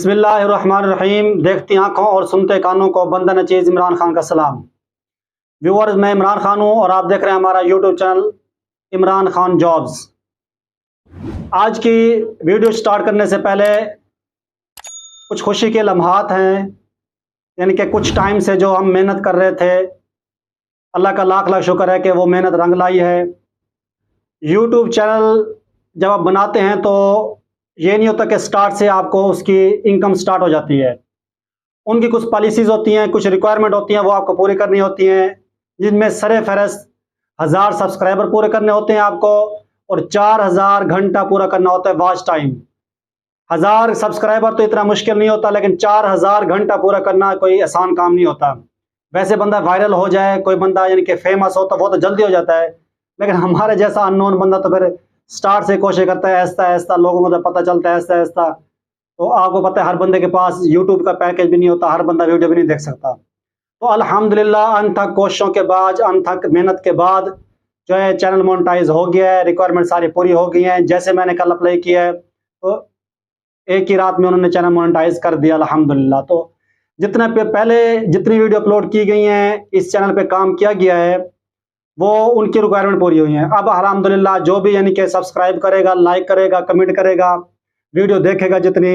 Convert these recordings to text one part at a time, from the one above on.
बिस्मिल्लाहिर्रहमानिर्रहीम। देखती आंखों और सुनते कानों को बंदा नचीज़ इमरान खान का सलाम। व्यूअर्स, मैं इमरान खान हूं और आप देख रहे हैं हमारा YouTube channel Imran Khan jobs. आज की वीडियो स्टार्ट करने से पहले कुछ खुशी के लम्हात हैं, यानी कि कुछ टाइम से जो हम मेहनत कर रहे थे, अल्लाह का लाख लाख शुक्र है कि वो मेहनत रंग लाई है। यूट्यूब चैनल जब आप बनाते हैं तो ये नहीं होता कि स्टार्ट से आपको उसकी इनकम स्टार्ट हो जाती है। उनकी कुछ पॉलिसीज़ होती हैं, कुछ रिक्वायरमेंट होती हैं, वो आपको पूरी करनी होती हैं, जिनमें सरे फहरस्त 1000 सब्सक्राइबर पूरे करने होते हैं आपको, और 4000 घंटा पूरा करना होता है वॉच टाइम। 1000 सब्सक्राइबर तो इतना मुश्किल नहीं होता, लेकिन 4000 घंटा पूरा करना कोई आसान काम नहीं होता। वैसे बंदा वायरल हो जाए, कोई बंदा यानी कि फेमस हो, तो वो तो जल्दी हो जाता है, लेकिन हमारे जैसा अननोन बंदा तो फिर स्टार्ट से कोशिश करता है, ऐसा ऐसा लोगों को तो पता चलता है ऐसा ऐसा। तो आपको पता है हर बंदे के पास यूट्यूब का पैकेज भी नहीं होता, हर बंदा वीडियो भी नहीं देख सकता। तो अल्हम्दुलिल्लाह अनथक कोशिशों के बाद, अनथक मेहनत के बाद जो है चैनल मोनेटाइज हो गया है, रिक्वायरमेंट सारी पूरी हो गई हैं। जैसे मैंने कल अप्लाई किया है तो एक ही रात में उन्होंने चैनल मोनेटाइज कर दिया अल्हम्दुलिल्लाह। तो जितने पे पहले जितनी वीडियो अपलोड की गई हैं, इस चैनल पे काम किया गया है, वो उनकी रिक्वायरमेंट पूरी हुई है। अब अल्हम्दुलिल्लाह जो भी यानी कि सब्सक्राइब करेगा, लाइक करेगा, कमेंट करेगा, वीडियो देखेगा जितनी,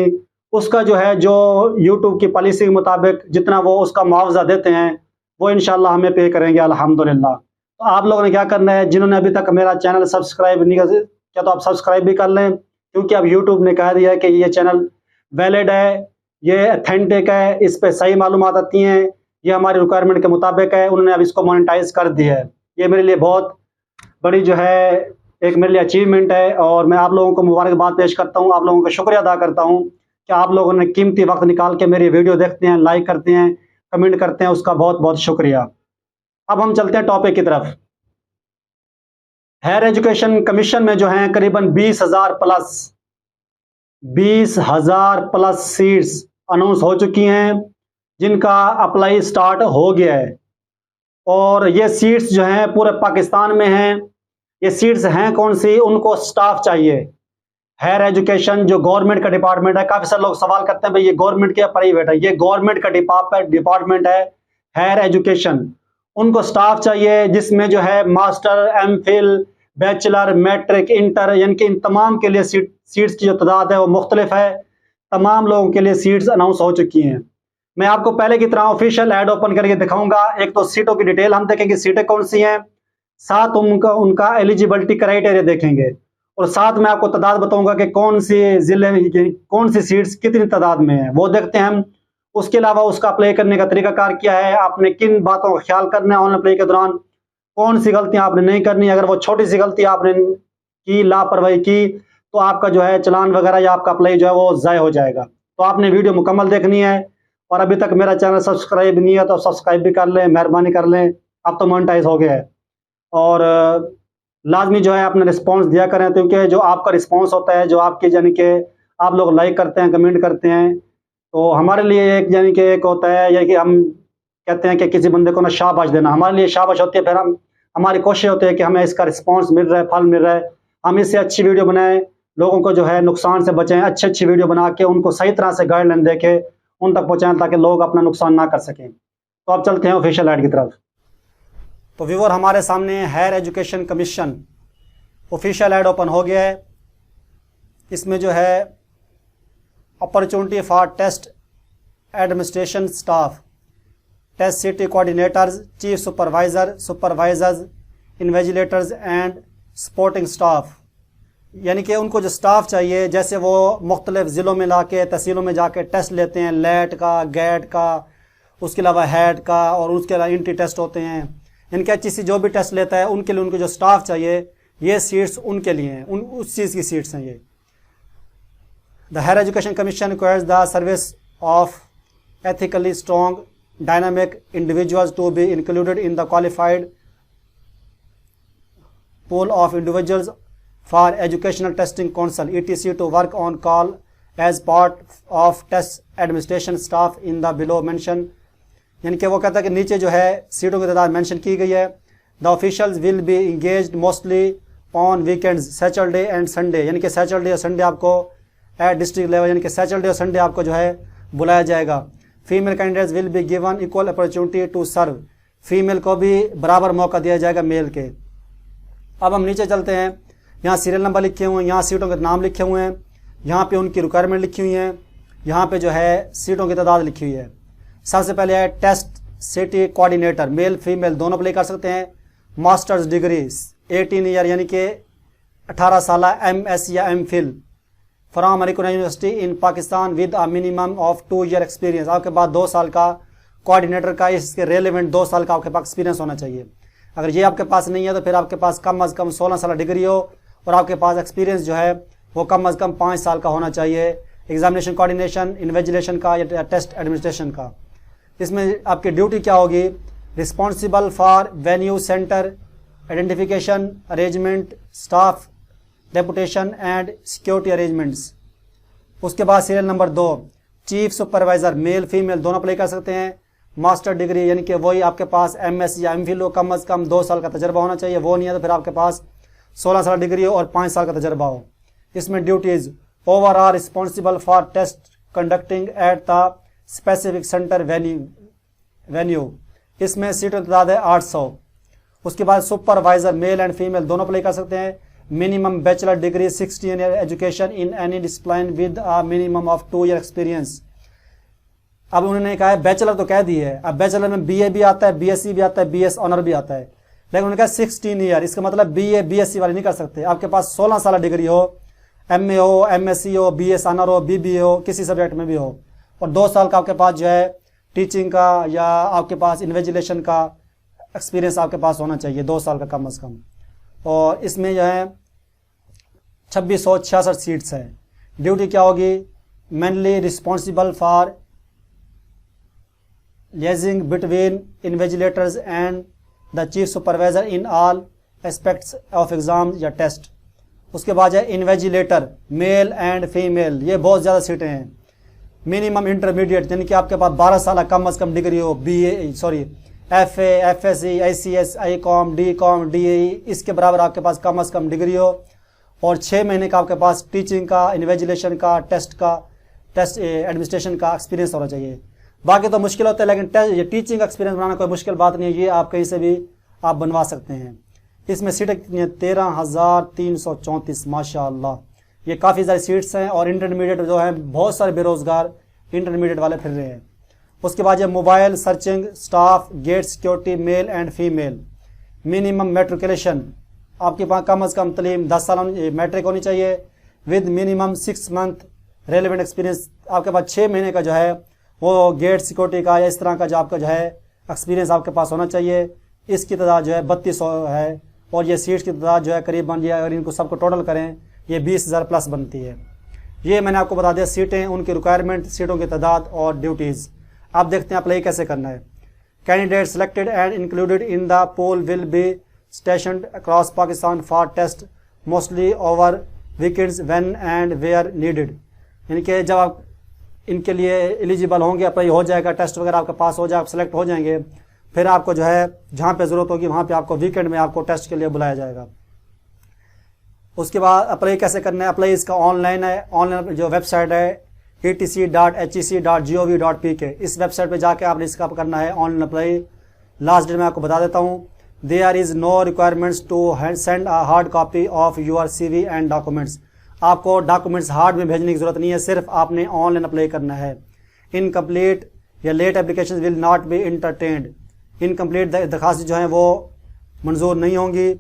उसका जो है जो यूट्यूब की पॉलिसी के मुताबिक जितना वो उसका मुआवजा देते हैं वो इंशाल्लाह हमें पे करेंगे अल्हम्दुलिल्लाह। तो आप लोगों ने क्या करना है, जिन्होंने अभी तक मेरा चैनल सब्सक्राइब नहीं किया तो आप सब्सक्राइब भी कर लें, क्योंकि अब यूट्यूब ने कह दिया है कि ये चैनल वैलिड है, ये अथेंटिक है, इस पर सही मालूमात आती हैं, ये हमारी रिक्वायरमेंट के मुताबिक है। उन्होंने अब इसको मोनेटाइज कर दिया है। ये मेरे लिए बहुत बड़ी जो है एक मेरे लिए अचीवमेंट है, और मैं आप लोगों को मुबारकबाद पेश करता हूँ, आप लोगों का शुक्रिया अदा करता हूँ कि आप लोगों ने कीमती वक्त निकाल के मेरी वीडियो देखते हैं, लाइक करते हैं, कमेंट करते हैं, उसका बहुत बहुत शुक्रिया। अब हम चलते हैं टॉपिक की तरफ। हायर एजुकेशन कमीशन में जो है करीबन 20,000 प्लस सीट्स अनाउंस हो चुकी हैं, जिनका अप्लाई स्टार्ट हो गया है। और ये सीट्स जो हैं पूरे पाकिस्तान में हैं। ये सीट्स हैं कौन सी, उनको स्टाफ चाहिए। हायर एजुकेशन जो गवर्नमेंट का डिपार्टमेंट है, काफ़ी सारे लोग सवाल करते हैं भाई ये गवर्नमेंट क्या प्राइवेट है। ये गवर्नमेंट का डिपार्टमेंट है हायर एजुकेशन। उनको स्टाफ चाहिए जिसमें जो है master, MPhil, bachelor, matric, inter, यानी कि इन तमाम के लिए सीट्स की जो तादाद है वो मुख्तलिफ है। तमाम लोगों के लिए सीट्स अनाउंस हो चुकी हैं। मैं आपको पहले की तरह ऑफिशियल ऐड ओपन करके दिखाऊंगा। एक तो सीटों की डिटेल हम देखेंगे, सीटें कौन सी हैं, साथ उनका एलिजिबिलिटी क्राइटेरिया देखेंगे, और साथ में आपको तादाद बताऊंगा कि कौन सी जिले में कौन सी सीट्स कितनी तादाद में है, वो देखते हैं हम। उसके अलावा उसका अप्लाई करने का तरीकाकार क्या है, आपने किन बातों का ख्याल करना है ऑनलाइन अप्लाई के दौरान, कौन सी गलतियां आपने नहीं करनी। अगर वो छोटी सी गलती आपने की, लापरवाही की, तो आपका जो है चालान वगैरह या आपका अप्लाई जो है वो ज़ाय हो जाएगा। तो आपने वीडियो मुकम्मल देखनी है, और अभी तक मेरा चैनल सब्सक्राइब नहीं है तो सब्सक्राइब भी कर लें, मेहरबानी कर लें। अब तो मोनेटाइज हो गया है। और लाजमी जो है अपना रिस्पांस दिया करें, क्योंकि जो आपका रिस्पांस होता है, जो आपकी यानी कि आप लोग लाइक करते हैं, कमेंट करते हैं, तो हमारे लिए एक यानी कि एक होता है, यानी कि हम कहते हैं कि किसी बंदे को ना शाबाश देना, हमारे लिए शाबाश होती है। फिर हमारी कोशिश होती है कि हमें इसका रिस्पांस मिल रहा है, फल मिल रहा है, हम इससे अच्छी वीडियो बनाएं, लोगों को जो है नुकसान से बचाएं, अच्छी वीडियो बना के उनको सही तरह से गाइडलाइन दे के उन तक पहुँचाएं, ताकि लोग अपना नुकसान ना कर सकें। तो अब चलते हैं ऑफिशियल ऐड की तरफ। तो व्यूअर, हमारे सामने higher education commission official ad open हो गया है। इसमें जो है opportunity for test administration staff, test city coordinators, chief supervisors, invigilators and supporting staff, यानी कि उनको जो स्टाफ चाहिए, जैसे वो मुख्तलिफ ज़िलों में लाके तहसीलों में जाके टेस्ट लेते हैं, लेट का, गेट का, उसके अलावा हेड का, और उसके अलावा इंट्री टेस्ट होते हैं। इनके अच्छी सी जो भी टेस्ट लेता है उनके लिए उनको जो स्टाफ चाहिए, ये सीट्स उनके लिए हैं, उस चीज़ की सीट्स हैं ये। The higher education commission requires the service of ethically strong dynamic individuals to be included in the qualified pool of individuals for educational testing council etc to work on call as part of test administration staff in the below mention। यानी कि वो कहता है कि नीचे जो है सीटों की तादाद मेंशन की गई है। The officials will be engaged mostly on weekends, Saturday and Sunday, यानी कि सैटरडे और संडे आपको एट डिस्ट्रिक्ट लेवल, यानी कि सैटरडे और संडे आपको जो है बुलाया जाएगा। Female candidates will be given equal opportunity to serve, female को भी बराबर मौका दिया जाएगा मेल के। अब हम नीचे चलते हैं, यहाँ सीरियल नंबर लिखे हुए हैं, यहाँ सीटों के नाम लिखे हुए हैं, यहाँ पे उनकी रिक्वायरमेंट लिखी हुई है, यहाँ पे जो है सीटों की तादाद लिखी हुई है। सबसे पहले है test city coordinator, male female दोनों अप्लाई कर सकते हैं। मास्टर्स डिग्री 18 ईयर यानी कि 18 साल MS या MPhil from recognised university in Pakistan with a minimum of 2 year experience. आपके पास 2 साल का कोऑर्डिनेटर का इसके रेलेवेंट 2 साल का आपके पास एक्सपीरियंस होना चाहिए। अगर ये आपके पास नहीं है तो फिर आपके पास कम अज़ कम 16 साल डिग्री हो और आपके पास एक्सपीरियंस जो है वो कम अज़ कम 5 साल का होना चाहिए। एग्जामिनेशन कोऑर्डिनेशन, इन्विजिलेशन का या टेस्ट एडमिनिस्ट्रेशन का। इसमें आपकी ड्यूटी क्या होगी? Responsible for venue centre identification arrangement staff deputation and security arrangements. उसके बाद serial number 2 chief supervisor, mail female दोनों अप्लाई कर सकते हैं। मास्टर डिग्री यानी कि वही आपके पास MS या MPhil हो, कम अज़ कम 2 साल का तजर्बा होना चाहिए। वो नहीं है तो फिर आपके पास 16 साल डिग्री हो और 5 साल का तजर्बा हो। इसमें duties over are responsible for test conducting at the specific centre venue. इसमें सीटों की तादाद है 800। उसके बाद सुपरवाइजर मेल एंड फीमेल दोनों अप्लाई कर सकते हैं। Minimum bachelor degree 16 year education in any discipline with a minimum of 2 year experience. अब उन्होंने कहा है बैचलर तो कह दी है, अब बैचलर में BA भी आता है, BSc भी आता है, BS ऑनर भी आता है, लेकिन उन्होंने कहा 16 ईयर, इसका मतलब BA BSc वाले नहीं कर सकते। आपके पास 16 साल डिग्री हो, MA हो, MSc हो, BS ऑनर हो, BBA हो, किसी सब्जेक्ट में भी हो, और 2 साल का आपके पास जो है टीचिंग का या आपके पास इन्विजिलेशन का एक्सपीरियंस आपके पास होना चाहिए 2 साल का कम अज़ कम। और इसमें जो है 2666 सीट्स हैं। ड्यूटी क्या होगी? Mainly responsible for liaising between invigilators and the chief supervisor in all aspects of exam या टेस्ट। उसके बाद है इन्विजिलेटर मेल एंड फीमेल, ये बहुत ज़्यादा सीटें हैं। मिनिमम इंटरमीडिएट यानी कि आपके पास 12 साल कम अज़ कम डिग्री हो, FA FSc ICS ICOM DCOM DAE इसके बराबर आपके पास कम अज़ कम डिग्री हो, और 6 महीने का आपके पास टीचिंग का, इन्विजिलेशन का, टेस्ट एडमिनिस्ट्रेशन का एक्सपीरियंस होना चाहिए। बाकी तो मुश्किल होता है, लेकिन ये टीचिंग एक्सपीरियंस बनाना कोई मुश्किल बात नहीं है, ये आप कहीं से भी आप बनवा सकते हैं। इसमें सीटें कितनी हैं? 13,334 माशाअल्लाह, ये काफ़ी सारी सीट्स हैं। और इंटरमीडिएट जो है बहुत सारे बेरोज़गार इंटरमीडिएट वाले फिर रहे हैं। उसके बाद ये mobile searching staff gate security male and female. Minimum matriculation आपके पास कम अज़ कम तलीम 10 साल मैट्रिक होनी चाहिए with minimum 6 month relevant experience. आपके पास 6 महीने का जो है वो गेट सिक्योरिटी का या इस तरह का जो आपका जो है एक्सपीरियंस आपके पास होना चाहिए। इसकी तादाद जो है 3200 है, और ये सीट्स की तादाद जो है करीबन, ये अगर इनको सबको टोटल करें ये 20,000 प्लस बनती है। ये मैंने आपको बता दिया सीटें, उनकी रिक्वायरमेंट, सीटों की तादाद और ड्यूटीज़। आप देखते हैं अप्लाई कैसे करना है। Candidate selected and included in the pool will be stationed across Pakistan for test mostly over weekends when and where needed. यानी कि जब आप इनके लिए एलिजिबल होंगे, अप्लाई हो जाएगा, टेस्ट वगैरह आपके पास हो जाए, आप सेलेक्ट हो जाएंगे, फिर आपको जो है जहाँ पे ज़रूरत होगी वहाँ पे आपको वीकेंड में आपको टेस्ट के लिए बुलाया जाएगा। उसके बाद अप्लाई कैसे करना है? अप्लाई इसका ऑनलाइन है। ऑनलाइन जो वेबसाइट है etc.hec.gov.pk, इस वेबसाइट पे जाके आपने इसका करना है ऑनलाइन अप्लाई। लास्ट डेट मैं आपको बता देता हूँ। There is no requirements to send a hard copy of your CV and documents. आपको डॉक्यूमेंट्स हार्ड में भेजने की ज़रूरत नहीं है, सिर्फ आपने ऑनलाइन अप्लाई करना है। इनकम्प्लीट या late application will not be entertained. Incomplete दरखास्त जो हैं वो मंजूर नहीं होंगी।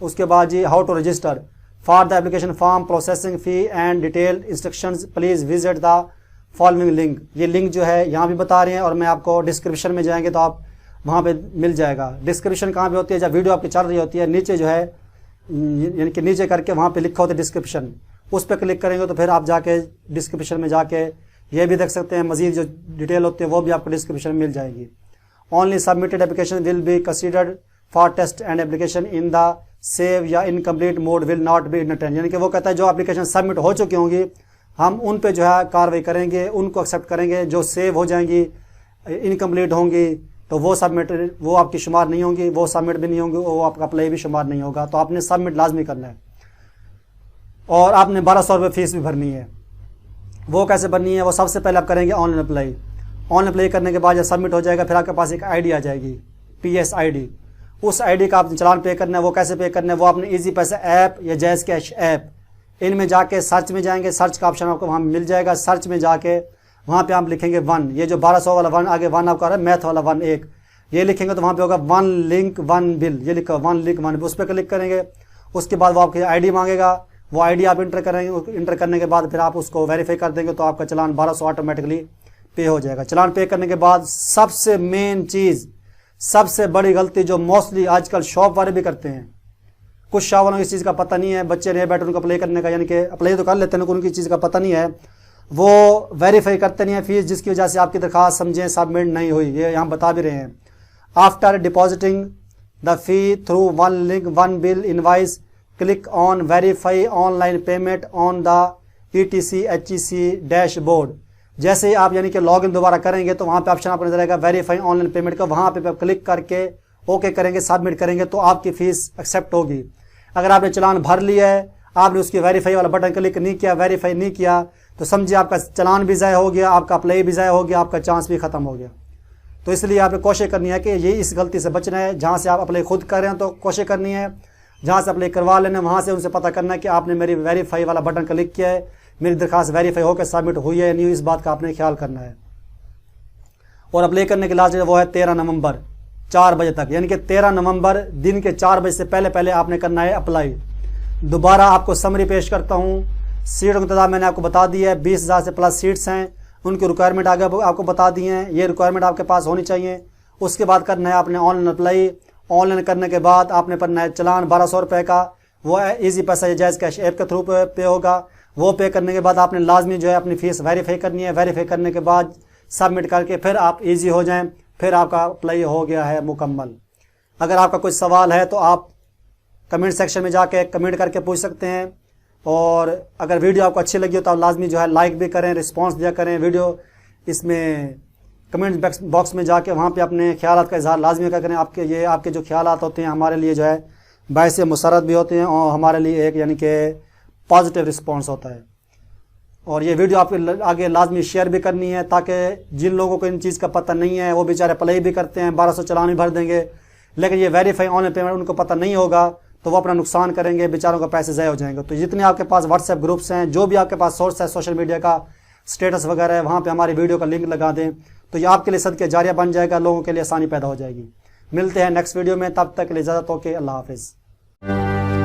उसके बाद G how to register for the application form processing fee and detail instructions please visit the following link. ये लिंक जो है यहाँ भी बता रहे हैं, और मैं आपको डिस्क्रिप्शन में जाएंगे तो आप वहाँ पे मिल जाएगा। डिस्क्रिप्शन कहाँ पे होती है? जब वीडियो आपकी चल रही होती है नीचे जो है, यानी कि नीचे करके वहाँ पे लिखा होता है डिस्क्रिप्शन, उस पर क्लिक करेंगे तो फिर आप जाके डिस्क्रिप्शन में जाके ये भी देख सकते हैं। मज़ीद जो डिटेल होती है वो भी आपको डिस्क्रिप्शन में मिल जाएगी। Only submitted application will be considered for test and application in the save या incomplete mode will not be entertain. यानी कि वो कहता है जो एप्लीकेशन सबमिट हो चुकी होंगी हम उन पे जो है कार्रवाई करेंगे, उनको एक्सेप्ट करेंगे। जो सेव हो जाएंगी, इनकम्प्लीट होंगी, तो वो सबमिट, वो आपकी शुमार नहीं होंगी, वो सबमिट भी नहीं होंगी, वो आपका अप्लाई भी शुमार नहीं होगा। तो आपने सबमिट लाजमी करना है, और आपने 1200 रुपये फ़ीस भी भरनी है। वो कैसे बननी है, वो सबसे पहले आप करेंगे ऑनलाइन अप्लाई। ऑनलाइन अप्लाई करने के बाद जब सबमिट हो जाएगा फिर आपके पास एक आईडी आ जाएगी, PS आईडी। उस आईडी का आपने चालान पे करना है। वो कैसे पे करना है, वो आपने ईजी पैसा ऐप या जैज़ कैश ऐप, इनमें जाके सर्च में जाएंगे, सर्च का ऑप्शन आपको वहाँ मिल जाएगा। सर्च में जाके वहाँ पे आप लिखेंगे 1, ये जो 1200 वाला 1 आगे 1 आपका आ रहा है, मैथ वाला 1 1, ये लिखेंगे तो वहाँ पे होगा 1 लिंक 1 बिल, ये लिखा 1 लिंक 1 बिल, उस पर क्लिक करेंगे। उसके बाद वो आपकी आईडी मांगेगा, वो आईडी आप इंटर करेंगे। इंटर करने के बाद फिर आप उसको वेरीफाई कर देंगे तो आपका चालान 1200 ऑटोमेटिकली पे हो जाएगा। चालान पे करने के बाद सबसे मेन चीज़, सबसे बड़ी गलती जो मोस्टली आजकल शॉप वाले भी करते हैं, कुछ शॉप वालों को इस चीज़ का पता नहीं है, बच्चे नहीं बैठे उनको अप्लाई करने का, यानी कि अप्लाई तो कर लेते हैं उनकी चीज़ का पता नहीं है, वो वेरीफाई करते नहीं है फीस, जिसकी वजह से आपकी दरख्वास्त समझें सबमिट नहीं हुई। ये यहाँ बता भी रहे हैं, after depositing the fee through 1 link 1 bill invoice click on verify online payment on the ETC HEC dashboard. जैसे ही आप यानी कि लॉगिन दोबारा करेंगे तो वहाँ पे ऑप्शन आपको नजर आएगा वेरीफाई ऑनलाइन पेमेंट का, वहाँ पे आप क्लिक करके ओके करेंगे, सबमिट करेंगे तो आपकी फ़ीस एक्सेप्ट होगी। अगर आपने चालान भर लिया है, आपने उसकी वेरीफाई वाला बटन क्लिक नहीं किया, वेरीफाई नहीं किया, तो समझिए आपका चालान भी ज़ाया हो गया, आपका अप्लाई भी ज़ाया हो गया, आपका चांस भी ख़त्म हो गया। तो इसलिए आपने कोशिश करनी है कि ये इस गलती से बचना है। जहाँ से आप अप्लाई खुद कर रहे हैं तो कोशिश करनी है, जहाँ से अप्लाई करवा लेना वहाँ से उनसे पता करना है कि आपने मेरी वेरीफाई वाला बटन क्लिक किया है, मेरी दरख्वास्त वेरीफाई होकर सबमिट हुई है या नहीं, इस बात का आपने ख्याल करना है। और अप्लाई करने की लास्ट डेट वो है 13 नवंबर 4 बजे तक, यानी कि 13 नवंबर दिन के 4 बजे से पहले पहले आपने करना है अप्लाई। दोबारा आपको समरी पेश करता हूँ। सीटों की तादाद मैंने आपको बता दी है, 20,000 से प्लस सीट्स हैं, उनकी रिक्वायरमेंट आगे आपको बता दी हैं, ये रिक्वायरमेंट आपके पास होनी चाहिए। उसके बाद करना है आपने ऑनलाइन अप्लाई। ऑनलाइन करने के बाद आपने भरना है चालान 1200 रुपये का, वो ईजी पैसा जैज़ कैश ऐप के थ्रू पे होगा। वो पे करने के बाद आपने लाजमी जो है अपनी फ़ीस वेरीफाई करनी है। वेरीफाई करने के बाद सबमिट करके फिर आप ईजी हो जाएं, फिर आपका अप्लाई हो गया है मुकम्मल। अगर आपका कोई सवाल है तो आप कमेंट सेक्शन में जाके कमेंट करके पूछ सकते हैं। और अगर वीडियो आपको अच्छी लगी हो तो आप लाजमी जो है लाइक भी करें, रिस्पांस दिया करें। वीडियो इसमें कमेंट बॉक्स में जाके वहाँ पे अपने ख्यालात का इजहार लाजमी का करें। आपके जो ख्यालात होते हैं हमारे लिए जो है बायस मुसरत भी होते हैं और हमारे लिए एक यानी कि पॉजिटिव रिस्पांस होता है। और ये वीडियो आपके आगे लाजमी शेयर भी करनी है ताकि जिन लोगों को इन चीज़ का पता नहीं है वो बेचारे अप्लाई भी करते हैं, 1200 चालान भी भर देंगे, लेकिन ये वेरीफाई ऑनलाइन पेमेंट उनको पता नहीं होगा तो वो अपना नुकसान करेंगे, बेचारों का पैसे ज़ाया हो जाएंगे। तो जितने आपके पास व्हाट्सएप ग्रुप्स हैं, जो भी आपके पास सोर्स है सोशल मीडिया का स्टेटस वगैरह है, वहाँ पे हमारी वीडियो का लिंक लगा दें तो ये आपके लिए सदके जारिया बन जाएगा, लोगों के लिए आसानी पैदा हो जाएगी। मिलते हैं नेक्स्ट वीडियो में, तब तक के लिए इजाज़त हो के अल्लाह हाफिज़।